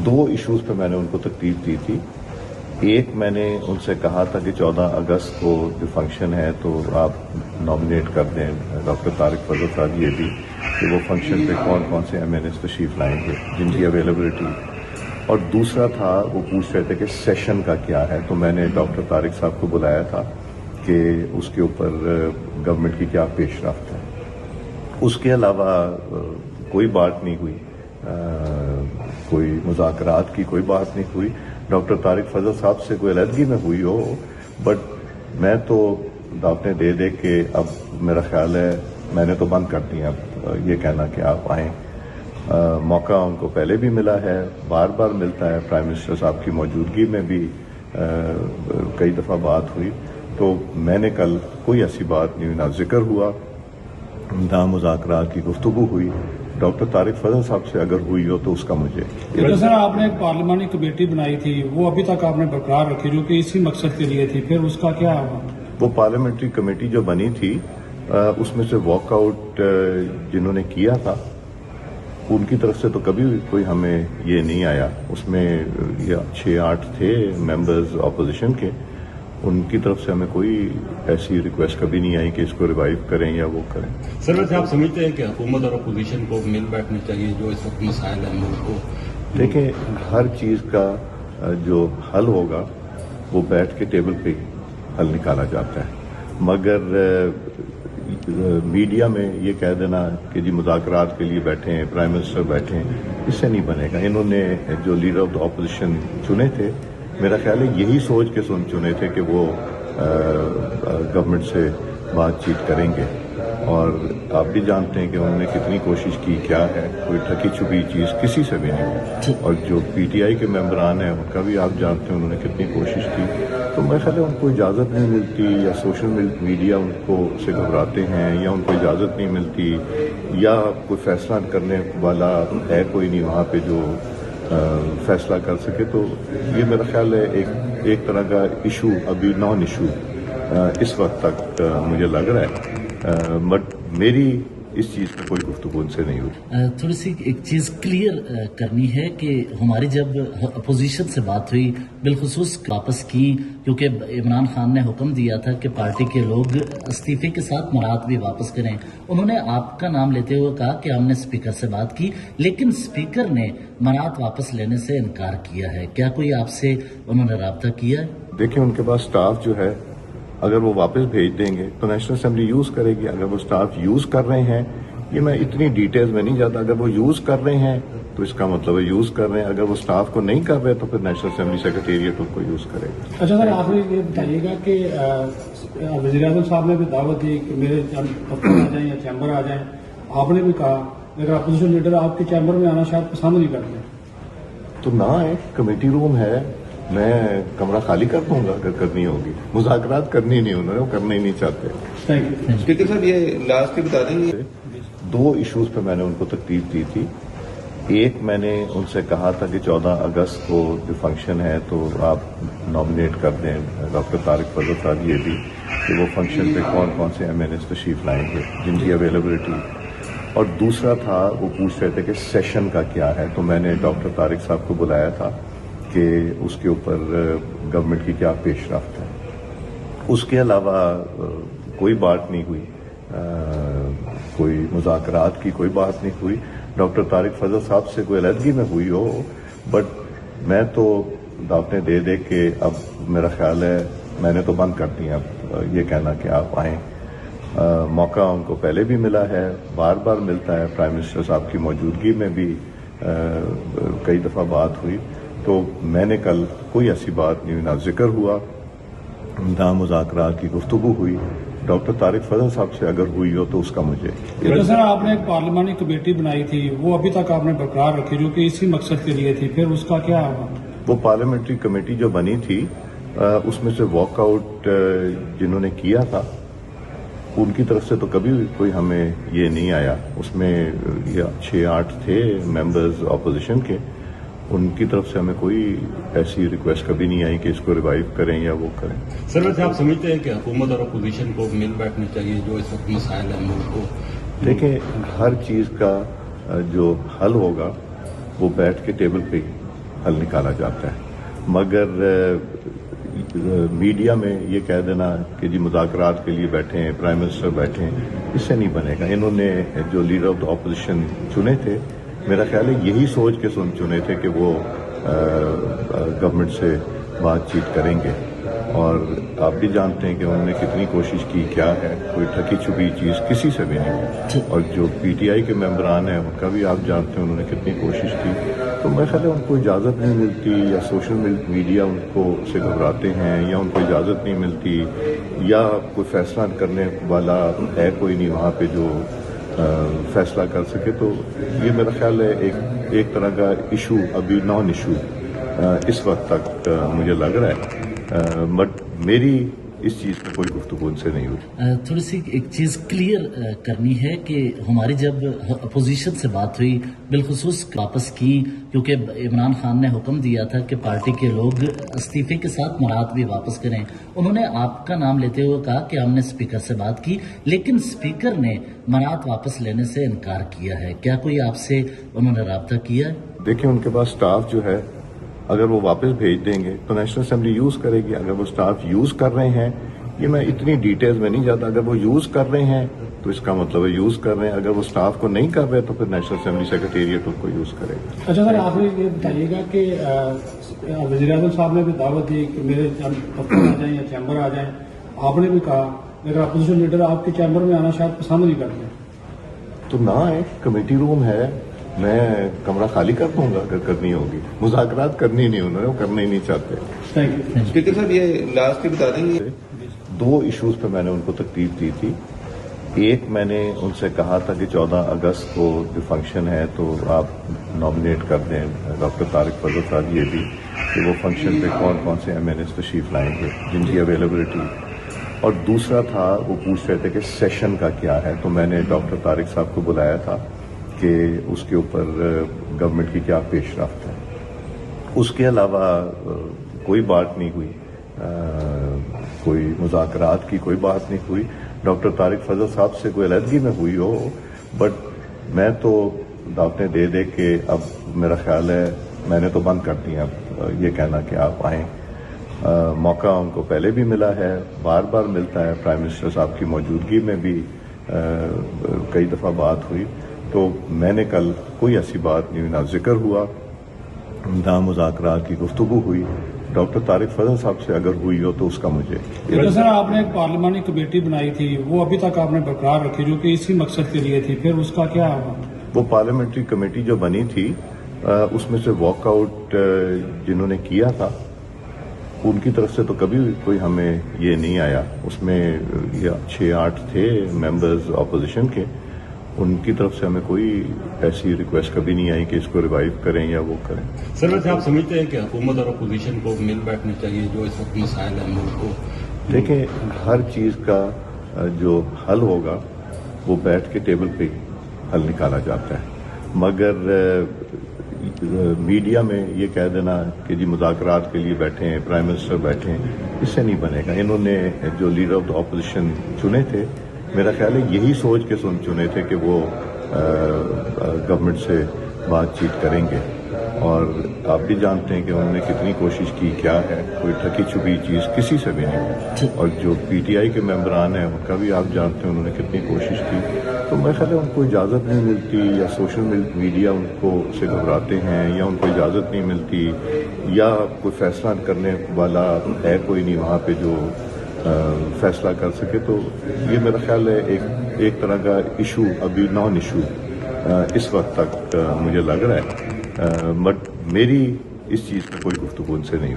दो इश्यूज पे मैंने उनको तकलीफ दी थी। एक मैंने उनसे कहा था कि 14 अगस्त को जो फंक्शन है तो आप नॉमिनेट कर दें डॉक्टर तारिक फजल साहब ये भी कि वो फंक्शन पे कौन कौन से एमएनएस तशरीफ लाएंगे जिनकी अवेलेबिलिटी। और दूसरा था वो पूछ रहे थे कि सेशन का क्या है, तो मैंने डॉक्टर तारिक साहब को बुलाया था कि उसके ऊपर गवर्नमेंट की क्या पेशरफ्त है। उसके अलावा कोई बात नहीं हुई, कोई मुज़ाकरात की कोई बात नहीं हुई। डॉक्टर तारिक फजल साहब से कोई अलहदगी में हुई हो, बट मैं तो दावतें दे दे के अब मेरा ख्याल है मैंने तो बंद कर दिया अब ये कहना कि आप आएँ। मौका उनको पहले भी मिला है, बार बार मिलता है, प्राइम मिनिस्टर साहब की मौजूदगी में भी कई दफ़ा बात हुई। तो मैंने कल कोई ऐसी बात नहीं हुई, ना जिक्र हुआ ना मुज़ाकरात की गुफ्तगू हुई। डॉक्टर तारिक फजल साहब से अगर हुई हो तो उसका मुझे। सर आपने एक पार्लिमानी कमेटी बनाई थी, वो अभी तक आपने बरकरार रखी जो कि इसी मकसद के लिए थी, फिर उसका क्या हुआ? वो पार्लियामेंट्री कमेटी जो बनी थी उसमें से वॉकआउट जिन्होंने किया था उनकी तरफ से तो कभी कोई हमें ये नहीं आया। उसमें 6-8 थे मेंबर्स अपोजिशन के, उनकी तरफ से हमें कोई ऐसी रिक्वेस्ट कभी नहीं आई कि इसको रिवाइव करें या वो करें। सर वैसे आप समझते हैं कि हुकूमत और अपोजिशन को मिल बैठनी चाहिए जो इस वक्त मसाइल हैं मुल्क को? देखें, हर चीज़ का जो हल होगा वो बैठ के टेबल पे हल निकाला जाता है, मगर मीडिया में ये कह देना कि जी मुज़ाकरात के लिए बैठे हैं, प्राइम मिनिस्टर बैठे हैं, इससे नहीं बनेगा। इन्होंने जो लीडर ऑफ द अपोजिशन चुने थे, मेरा ख्याल है यही सोच के चुने थे कि वो गवर्नमेंट से बातचीत करेंगे। और आप भी जानते हैं कि उन्होंने कितनी कोशिश की, क्या है, कोई ठकी छुपी चीज़ किसी से भी नहीं हुई। और जो पीटीआई के मेंबरान हैं उनका भी आप जानते हैं उन्होंने कितनी कोशिश की। तो मेरा ख्याल है उनको इजाज़त नहीं मिलती, या सोशल मीडिया उनको से घबराते हैं, या उनको इजाज़त नहीं मिलती, या कोई फैसला करने वाला है कोई नहीं वहाँ पे जो फैसला कर सके। तो ये मेरा ख्याल है एक तरह का इशू, अभी नॉन इशू इस वक्त तक मुझे लग रहा है, बट मेरी इस चीज़ पर कोई गुफ्तगू उनसे नहीं हुई। थोड़ी सी एक चीज़ क्लियर करनी है कि हमारी जब अपोजिशन से बात हुई बिलखुसूस वापस की, क्योंकि इमरान खान ने हुक्म दिया था कि पार्टी के लोग इस्तीफे के साथ मरात भी वापस करें। उन्होंने आपका नाम लेते हुए कहा कि हमने स्पीकर से बात की, लेकिन स्पीकर ने मरात वापस लेने से इनकार किया है। क्या कोई आपसे उन्होंने राब्ता किया है? देखिए, उनके पास स्टाफ जो है, अगर वो वापस भेज देंगे तो नेशनल असेंबली यूज़ करेगी। अगर वो स्टाफ यूज़ कर रहे हैं, ये मैं इतनी डिटेल्स में नहीं जाता, अगर वो यूज़ कर रहे हैं तो इसका मतलब है यूज़ कर रहे हैं। अगर वो स्टाफ को नहीं कर रहे तो फिर नेशनल असेंबली सेक्रेटेरिएट उनको यूज़ करेगा। अच्छा सर, आप ये बताइएगा कि वज़ीर-ए-आज़म साहब ने भी दावत दी कि मेरे दफ्तर आ जाएं या चैम्बर आ जाएं, आपने भी कहा, अगर अपोजिशन लीडर आपके चैम्बर में आना शायद पसंद नहीं करते तो ना आए, कमेटी रूम है, मैं कमरा खाली कर दूंगा अगर करनी होगी। मुज़ाकरात करनी नहीं, उन्होंने वो करना ही नहीं चाहते। Thank you. स्पीकर साहब, ये लास्ट ही बता देंगे, दो इश्यूज पे मैंने उनको तकलीफ दी थी। एक मैंने उनसे कहा था कि 14 अगस्त को जो फंक्शन है तो आप नॉमिनेट कर दें डॉक्टर तारिक फजल साहब ये भी कि वो फंक्शन पे कौन कौन से एमएनएस तशरीफ लाएंगे जिनकी अवेलेबिलिटी। और दूसरा था वो पूछ रहे थे कि सेशन का क्या है, तो मैंने डॉक्टर तारिक साहब को बुलाया था कि उसके ऊपर गवर्नमेंट की क्या पेशरफ्त है। उसके अलावा कोई बात नहीं हुई, कोई मुज़ाकरात की कोई बात नहीं हुई। डॉक्टर तारिक फजल साहब से कोई अलहदगी में हुई हो, बट मैं तो दावतें दे दे के अब मेरा ख्याल है मैंने तो बंद कर दिया अब ये कहना कि आप आएँ। मौका उनको पहले भी मिला है, बार बार मिलता है, प्राइम मिनिस्टर साहब की मौजूदगी में भी कई दफ़ा बात हुई। तो मैंने कल कोई ऐसी बात नहीं हुई, ना जिक्र हुआ ना मुज़ाकरात की गुफ्तगू हुई। डॉक्टर तारिक फजल साहब से अगर हुई हो तो उसका मुझे। सर आपने एक पार्लिमानी कमेटी बनाई थी, वो अभी तक आपने बरकरार रखी जो कि इसी मकसद के लिए थी, फिर उसका क्या हुआ? वो पार्लियामेंट्री कमेटी जो बनी थी उसमें से वॉकआउट जिन्होंने किया था उनकी तरफ से तो कभी कोई हमें ये नहीं आया। उसमें 6-8 थे मेंबर्स अपोजिशन के, उनकी तरफ से हमें कोई ऐसी रिक्वेस्ट कभी नहीं आई कि इसको रिवाइव करें या वो करें। सर वैसे आप समझते हैं कि हुकूमत और अपोजिशन को मिल बैठनी चाहिए जो इस वक्त मसाइल हैं मुल्क को? देखें, हर चीज़ का जो हल होगा वो बैठ के टेबल पे حل نکالا جاتا ہے، مگر میڈیا میں یہ کہہ دینا کہ جی مذاکرات کے لیے بیٹھے ہیں، پرائم منسٹر بیٹھے ہیں، اس سے نہیں بنے گا۔ انہوں نے جو لیڈر آف دا اپوزیشن چنے تھے، میرا خیال ہے یہی سوچ کے چنے تھے کہ وہ گورنمنٹ سے بات چیت کریں گے، اور آپ بھی جانتے ہیں کہ انہوں نے کتنی کوشش کی، کیا ہے کوئی ٹھکی چھپی چیز کسی سے بھی نہیں، اور جو پی ٹی آئی کے ممبران ہیں ان کا بھی آپ جانتے ہیں انہوں نے کتنی کوشش کی، تو میرے خیال ہے ان کو اجازت نہیں ملتی، یا سوشل میڈیا ان کو سے گھبراتے ہیں، یا ان کو اجازت نہیں ملتی، یا کوئی فیصلہ کرنے والا ہے کوئی نہیں وہاں پہ جو فیصلہ کر سکے، تو یہ میرا خیال ہے ایک طرح کا ایشو، ابھی نان ایشو اس وقت تک مجھے لگ رہا ہے، بٹ میری اس چیز پہ کوئی گفتگو ان سے نہیں ہوئی۔ تھوڑی سی ایک چیز کلیئر کرنی ہے کہ ہماری جب اپوزیشن سے بات ہوئی بالخصوص واپس کی، کیونکہ عمران خان نے حکم دیا تھا کہ پارٹی کے لوگ استعفے کے ساتھ منات بھی واپس کریں، انہوں نے آپ کا نام لیتے ہوئے کہا کہ ہم نے اسپیکر سے بات کی، لیکن اسپیکر نے منات واپس لینے سے انکار کیا ہے۔ کیا کوئی آپ سے انہوں نے رابطہ کیا ہے؟ دیکھیں ان کے پاس سٹاف جو ہے، اگر وہ واپس بھیج دیں گے تو نیشنل اسمبلی یوز کرے گی۔ اگر وہ سٹاف یوز کر رہے ہیں، یہ میں اتنی ڈیٹیلز میں نہیں جاتا، اگر وہ یوز کر رہے ہیں تو اس کا مطلب ہے یوز کر رہے ہیں، اگر وہ سٹاف کو نہیں کر رہے تو پھر نیشنل اسمبلی سیکریٹریٹ ان کو یوز کرے گا۔ اچھا سر، آپ نے یہ بتائیے گا کہ وزیر اعظم صاحب نے بھی دعوت دی کہ میرے دفتر آ جائیں یا چیمبر آ جائیں، آپ نے بھی کہا لیکن اپوزیشن لیڈر آپ کے چیمبر میں آنا شاید پسند نہیں کرتے، تو نہ آئے، کمیٹی روم ہے، میں کمرہ خالی کر دوں گا اگر کرنی ہوگی۔ مذاکرات کرنی نہیں، انہوں نے وہ کرنا ہی نہیں چاہتے۔ Thank you. اسپیکر صاحب یہ لاسٹ کی بتا دیں گے، دو ایشوز پہ میں نے ان کو تکلیف دی تھی۔ ایک میں نے ان سے کہا تھا کہ 14 اگست کو جو فنکشن ہے تو آپ نامنیٹ کر دیں ڈاکٹر طارق فضل صاحب یہ بھی کہ وہ فنکشن پہ کون کون سے ایم این ایز تشریف لائیں گے جن کی اویلیبلٹی، اور دوسرا تھا وہ پوچھ رہے تھے کہ سیشن کا کیا ہے، تو میں نے ڈاکٹر طارق صاحب کو بلایا تھا کہ اس کے اوپر گورنمنٹ کی کیا پیش رفت ہے۔ اس کے علاوہ کوئی بات نہیں ہوئی، کوئی مذاکرات کی کوئی بات نہیں ہوئی۔ ڈاکٹر طارق فضل صاحب سے کوئی علیحدگی میں ہوئی ہو، بٹ میں تو دعوتیں دے دے کے اب میرا خیال ہے میں نے تو بند کر دیا اب یہ کہنا کہ آپ آئیں۔ موقع ان کو پہلے بھی ملا ہے، بار بار ملتا ہے، پرائم منسٹر صاحب کی موجودگی میں بھی کئی دفعہ بات ہوئی، تو میں نے کل کوئی ایسی بات نہیں ہوئی، نہ ذکر ہوا نہ مذاکرات کی گفتگو ہوئی۔ ڈاکٹر طارق فضل صاحب سے اگر ہوئی ہو تو اس کا مجھے لیکن سر آپ نے ایک پارلیمانی کمیٹی بنائی تھی، وہ ابھی تک آپ نے برقرار رکھی جو کہ اسی مقصد کے لیے تھی، پھر اس کا کیا ہوا؟ وہ پارلیمنٹری کمیٹی جو بنی تھی اس میں سے واک آؤٹ جنہوں نے کیا تھا ان کی طرف سے تو کبھی کوئی ہمیں یہ نہیں آیا، اس میں 6-8 تھے ممبرز اپوزیشن کے، ان کی طرف سے ہمیں کوئی ایسی ریکویسٹ کبھی نہیں آئی کہ اس کو ریوائیو کریں یا وہ کریں۔ سر ویسے آپ سمجھتے ہیں کہ حکومت اور اپوزیشن کو مل بیٹھنا چاہیے جو اس وقت مسائل ہیں ملک کو؟ دیکھیں ہر چیز کا جو حل ہوگا وہ بیٹھ کے ٹیبل پہ حل نکالا جاتا ہے، مگر میڈیا میں یہ کہہ دینا کہ جی مذاکرات کے لیے بیٹھے ہیں، پرائم منسٹر بیٹھے ہیں، اس سے نہیں بنے گا۔ انہوں نے جو لیڈر آف دا اپوزیشن چنے تھے، میرا خیال ہے یہی سوچ کے چنے تھے کہ وہ گورنمنٹ سے بات چیت کریں گے، اور آپ بھی جانتے ہیں کہ انہوں نے کتنی کوشش کی، کیا ہے کوئی ٹھکی چھپی چیز کسی سے بھی نہیں، اور جو پی ٹی آئی کے ممبران ہیں ان کا بھی آپ جانتے ہیں انہوں نے کتنی کوشش کی، تو میرے خیال ہے ان کو اجازت نہیں ملتی، یا سوشل میڈیا ان کو سے گھبراتے ہیں، یا ان کو اجازت نہیں ملتی، یا کوئی فیصلہ کرنے والا ہے کوئی نہیں وہاں پہ جو فیصلہ کر سکے، تو یہ میرا خیال ہے ایک طرح کا ایشو، ابھی نان ایشو اس وقت تک مجھے لگ رہا ہے، بٹ میری اس چیز پہ کوئی گفتگو ان سے نہیں ہوئی۔